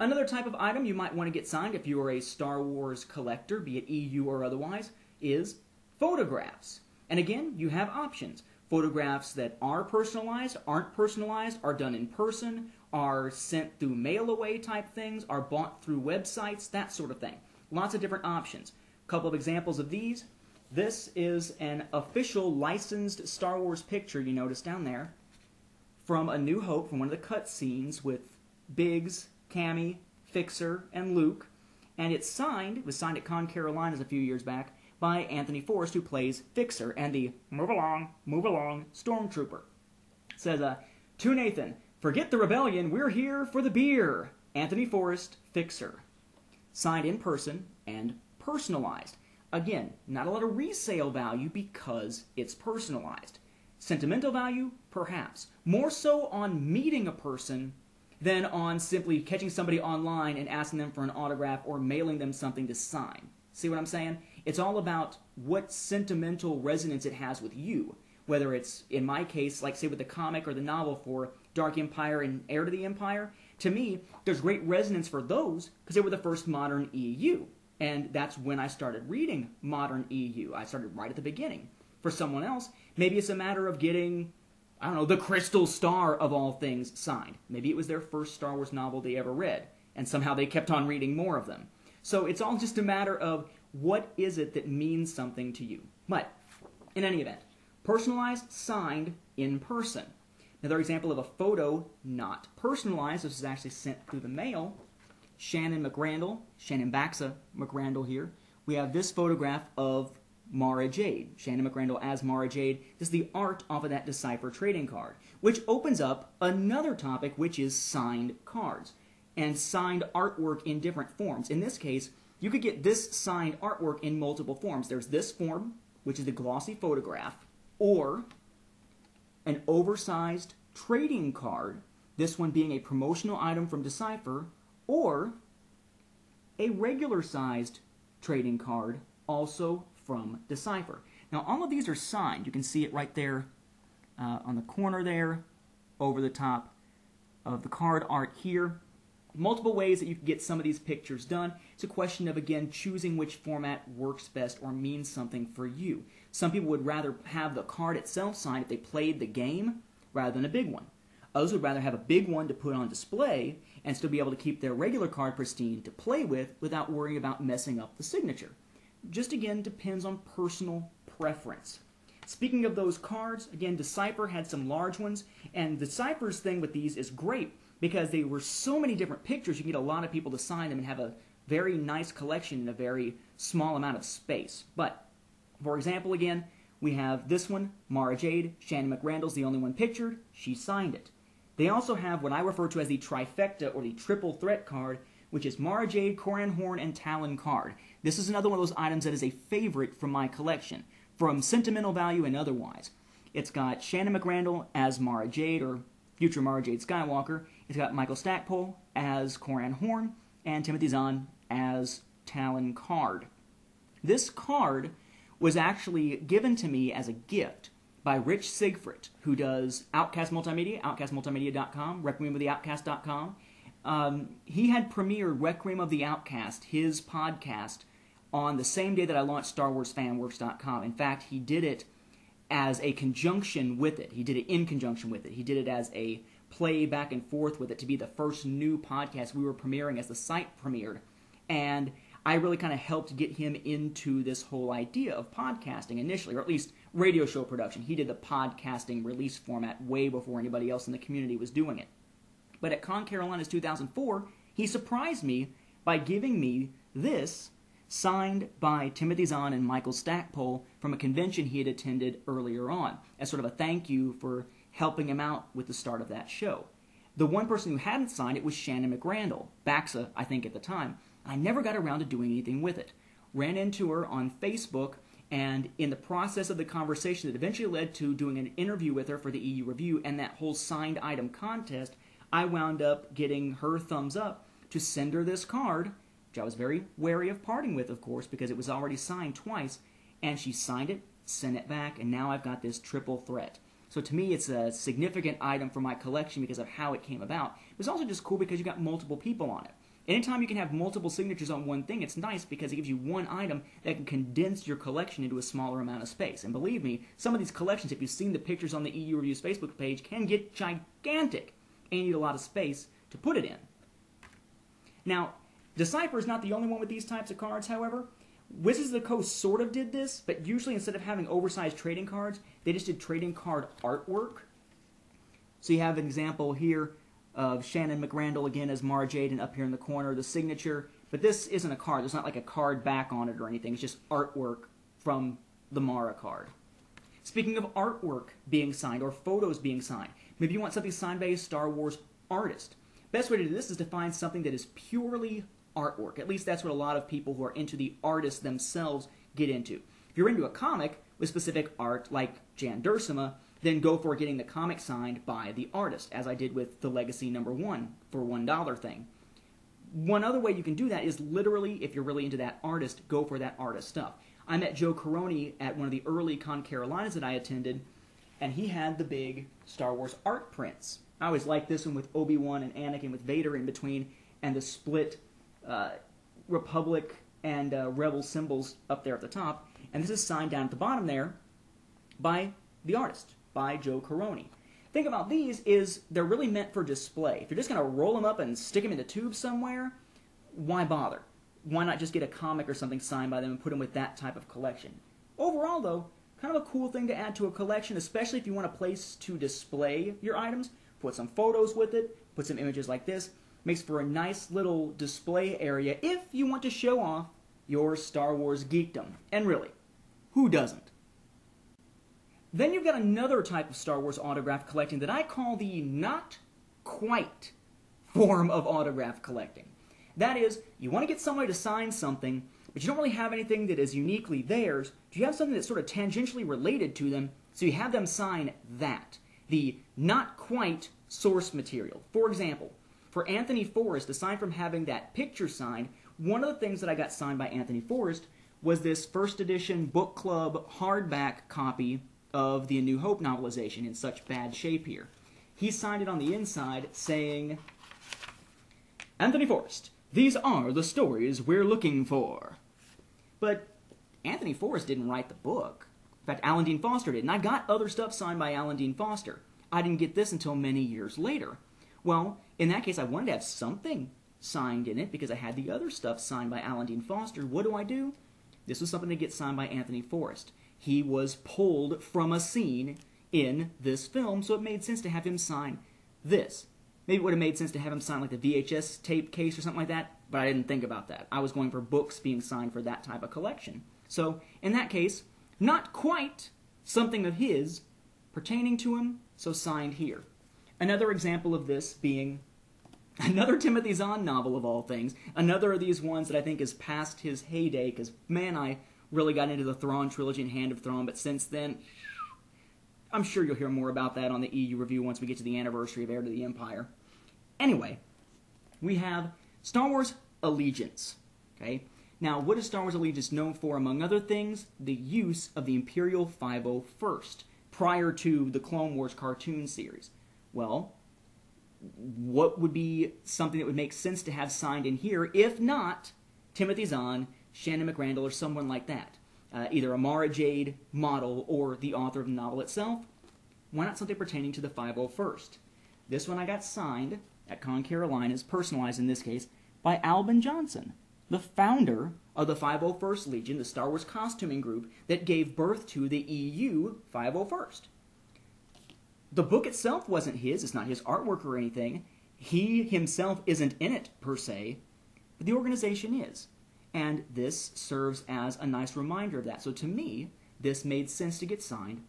Another type of item you might want to get signed if you are a Star Wars collector, be it EU or otherwise, is photographs. And again, you have options. Photographs that are personalized, aren't personalized, are done in person, are sent through mail-away type things, are bought through websites, that sort of thing. Lots of different options. A couple of examples of these. This is an official licensed Star Wars picture, you notice down there, from A New Hope, from one of the cutscenes with Biggs, Cammy, Fixer, and Luke. And it was signed at Con Carolinas a few years back by Anthony Forrest, who plays Fixer and the move along, stormtrooper. It says, to Nathan, forget the rebellion, we're here for the beer. Anthony Forrest, Fixer. Signed in person and personalized. Again, not a lot of resale value because it's personalized. Sentimental value? Perhaps. More so on meeting a person than on simply catching somebody online and asking them for an autograph or mailing them something to sign. See what I'm saying? It's all about what sentimental resonance it has with you. Whether it's, in my case, like say with the comic or the novel for Dark Empire and Heir to the Empire, to me, there's great resonance for those because they were the first modern EU. And that's when I started reading modern EU. I started right at the beginning. For someone else, maybe it's a matter of getting, I don't know, the Crystal Star of all things signed. Maybe it was their first Star Wars novel they ever read, and somehow they kept on reading more of them. So it's all just a matter of what is it that means something to you. But, in any event, personalized, signed, in person. Another example of a photo not personalized, this is actually sent through the mail. Shannon Baxa McRandall here. We have this photograph of Mara Jade. Shannon McRandall as Mara Jade. This is the art off of that Decipher trading card, which opens up another topic, which is signed cards and signed artwork in different forms. In this case, you could get this signed artwork in multiple forms. There's this form, which is the glossy photograph, or an oversized trading card, this one being a promotional item from Decipher, or a regular-sized trading card, also from Decipher. Now, all of these are signed. You can see it right there on the corner there, over the top of the card art here. Multiple ways that you can get some of these pictures done. It's a question of, again, choosing which format works best or means something for you. Some people would rather have the card itself signed if they played the game rather than a big one. Others would rather have a big one to put on display and still be able to keep their regular card pristine to play with without worrying about messing up the signature. Just again depends on personal preference. Speaking of those cards, again, Decipher had some large ones, and Decipher's thing with these is great because they were so many different pictures, you can get a lot of people to sign them and have a very nice collection in a very small amount of space. But, for example, again, we have this one, Mara Jade. Shannon McRandall's the only one pictured. She signed it. They also have what I refer to as the trifecta or the triple threat card, which is Mara Jade, Koran Horn, and Talon card. This is another one of those items that is a favorite from my collection, from sentimental value and otherwise. It's got Shannon McRandall as Mara Jade, or future Mara Jade Skywalker. It's got Michael Stackpole as Koran Horn, and Timothy Zahn as Talon card. This card was actually given to me as a gift by Rich Siegfried, who does Outcast Multimedia, outcastmultimedia.com, requiemoftheoutcast.com. He had premiered Requiem of the Outcast, his podcast, on the same day that I launched StarWarsFanWorks.com. In fact, he did it as a conjunction with it. He did it in conjunction with it. He did it as a play back and forth with it to be the first new podcast we were premiering as the site premiered. And I really kind of helped get him into this whole idea of podcasting initially, or at least radio show production. He did the podcasting release format way before anybody else in the community was doing it. But at Con Carolinas 2004, he surprised me by giving me this, signed by Timothy Zahn and Michael Stackpole from a convention he had attended earlier on, as sort of a thank you for helping him out with the start of that show. The one person who hadn't signed it was Shannon McRandall, Baxa, I think at the time. I never got around to doing anything with it. Ran into her on Facebook, and in the process of the conversation that eventually led to doing an interview with her for the EU Review and that whole signed item contest, I wound up getting her thumbs up to send her this card, which I was very wary of parting with, of course, because it was already signed twice, and she signed it, sent it back, and now I've got this triple threat. So to me, it's a significant item for my collection because of how it came about. It was also just cool because you got multiple people on it. Anytime you can have multiple signatures on one thing, it's nice because it gives you one item that can condense your collection into a smaller amount of space. And believe me, some of these collections, if you've seen the pictures on the EU Reviews Facebook page, can get gigantic, and you need a lot of space to put it in. Now, Decipher is not the only one with these types of cards, however. Wizards of the Coast sort of did this, but usually instead of having oversized trading cards, they just did trading card artwork. So you have an example here of Shannon McRandall again as Mara Jade, and up here in the corner the signature. But this isn't a card. There's not like a card back on it or anything. It's just artwork from the Mara card. Speaking of artwork being signed or photos being signed, maybe you want something signed by a Star Wars artist. Best way to do this is to find something that is purely artwork. At least that's what a lot of people who are into the artists themselves get into. If you're into a comic with specific art like Jan Duursema, then go for getting the comic signed by the artist, as I did with the Legacy #1 for $1 thing. One other way you can do that is literally, if you're really into that artist, go for that artist stuff. I met Joe Caroni at one of the early Con Carolinas that I attended, and he had the big Star Wars art prints. I always liked this one with Obi-Wan and Anakin with Vader in between, and the split Republic and Rebel symbols up there at the top. And this is signed down at the bottom there by the artist, by Joe Caroni. The thing about these is they're really meant for display. If you're just going to roll them up and stick them in the tube somewhere, why bother? Why not just get a comic or something signed by them and put them with that type of collection? Overall, though, kind of a cool thing to add to a collection, especially if you want a place to display your items. Put some photos with it, put some images like this. Makes for a nice little display area if you want to show off your Star Wars geekdom. And really, who doesn't? Then you've got another type of Star Wars autograph collecting that I call the not quite form of autograph collecting. That is, you want to get somebody to sign something, but you don't really have anything that is uniquely theirs. You have something that's sort of tangentially related to them, so you have them sign that. The not quite source material. For example, for Anthony Forrest, aside from having that picture signed, one of the things that I got signed by Anthony Forrest was this first edition book club hardback copy of the A New Hope novelization in such bad shape here. He signed it on the inside saying, Anthony Forrest, these are the stories we're looking for. But Anthony Forrest didn't write the book. In fact, Alan Dean Foster did, and I got other stuff signed by Alan Dean Foster. I didn't get this until many years later. Well, in that case, I wanted to have something signed in it because I had the other stuff signed by Alan Dean Foster. What do? This was something to get signed by Anthony Forrest. He was pulled from a scene in this film, so it made sense to have him sign this. Maybe it would have made sense to have him sign like the VHS tape case or something like that, but I didn't think about that. I was going for books being signed for that type of collection. So, in that case, not quite something of his pertaining to him, so signed here. Another example of this being another Timothy Zahn novel of all things. Another of these ones that I think is past his heyday, because, man, I really got into the Thrawn trilogy and Hand of Thrawn, but since then, I'm sure you'll hear more about that on the EU review once we get to the anniversary of Heir to the Empire. Anyway, we have Star Wars Allegiance. Okay? Now, what is Star Wars Allegiance known for, among other things? The use of the Imperial 501st, prior to the Clone Wars cartoon series. Well, what would be something that would make sense to have signed in here, if not Timothy Zahn, Shannon McRandall, or someone like that? Either a Mara Jade model or the author of the novel itself. Why not something pertaining to the 501st? This one I got signed at Con Carolinas, personalized in this case, by Albin Johnson, the founder of the 501st Legion, the Star Wars costuming group that gave birth to the EU 501st. The book itself wasn't his. It's not his artwork or anything. He himself isn't in it, per se, but the organization is. And this serves as a nice reminder of that. So to me, this made sense to get signed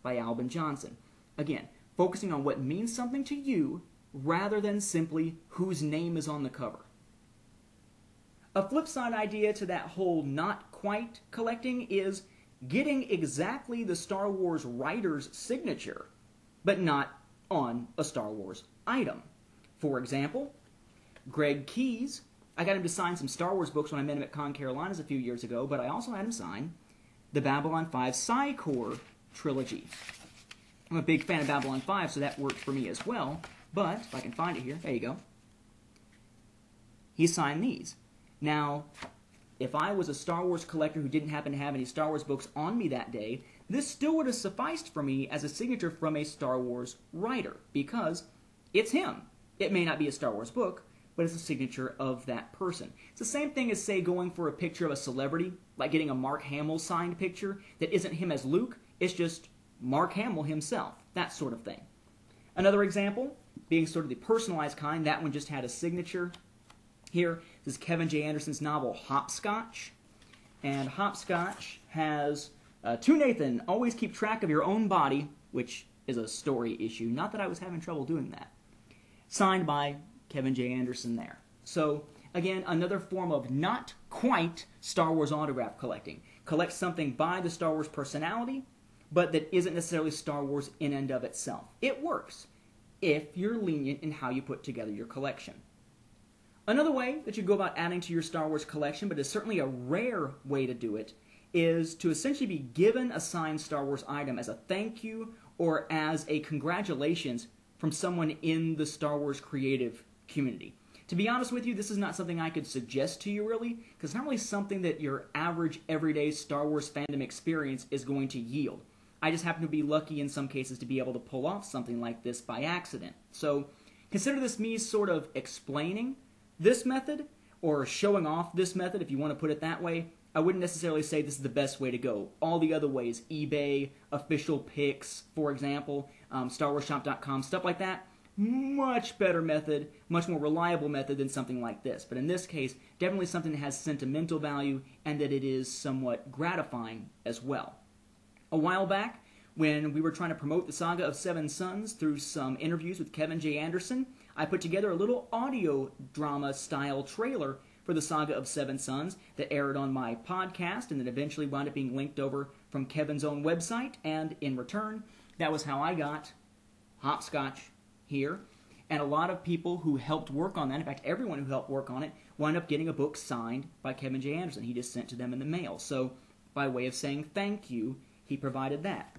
by Albin Johnson. Again, focusing on what means something to you rather than simply whose name is on the cover. A flip side idea to that whole not quite collecting is getting exactly the Star Wars writer's signature, but not on a Star Wars item. For example, Greg Keyes, I got him to sign some Star Wars books when I met him at Con Carolinas a few years ago, but I also had him sign the Babylon 5 Psy-Core trilogy. I'm a big fan of Babylon 5, so that worked for me as well, but if I can find it here, there you go. he signed these. Now, if I was a Star Wars collector who didn't happen to have any Star Wars books on me that day, this still would have sufficed for me as a signature from a Star Wars writer, because it's him. It may not be a Star Wars book, but it's a signature of that person. It's the same thing as, say, going for a picture of a celebrity, like getting a Mark Hamill signed picture that isn't him as Luke, it's just Mark Hamill himself, that sort of thing. Another example, being sort of the personalized kind, that one just had a signature. Here, this is Kevin J. Anderson's novel Hopscotch, and Hopscotch has, to Nathan, always keep track of your own body, which is a story issue, not that I was having trouble doing that. Signed by Kevin J. Anderson there. So, again, another form of not quite Star Wars autograph collecting. Collect something by the Star Wars personality, but that isn't necessarily Star Wars in and of itself. It works if you're lenient in how you put together your collection. Another way that you go about adding to your Star Wars collection, but is certainly a rare way to do it, is to essentially be given a signed Star Wars item as a thank you or as a congratulations from someone in the Star Wars creative community. To be honest with you, this is not something I could suggest to you really, because it's not really something that your average everyday Star Wars fandom experience is going to yield. I just happen to be lucky in some cases to be able to pull off something like this by accident. So consider this me sort of explaining this method, or showing off this method, if you want to put it that way. I wouldn't necessarily say this is the best way to go. All the other ways, eBay, official picks, for example, StarWarsShop.com, stuff like that, much better method, much more reliable method than something like this. But in this case, definitely something that has sentimental value and that it is somewhat gratifying as well. A while back, when we were trying to promote the Saga of Seven Sons through some interviews with Kevin J. Anderson, I put together a little audio drama style trailer for the Saga of Seven Sons that aired on my podcast and then eventually wound up being linked over from Kevin's own website, and in return, that was how I got Hopscotch here. And a lot of people who helped work on that, in fact everyone who helped work on it, wound up getting a book signed by Kevin J. Anderson. He just sent to them in the mail. So by way of saying thank you, he provided that.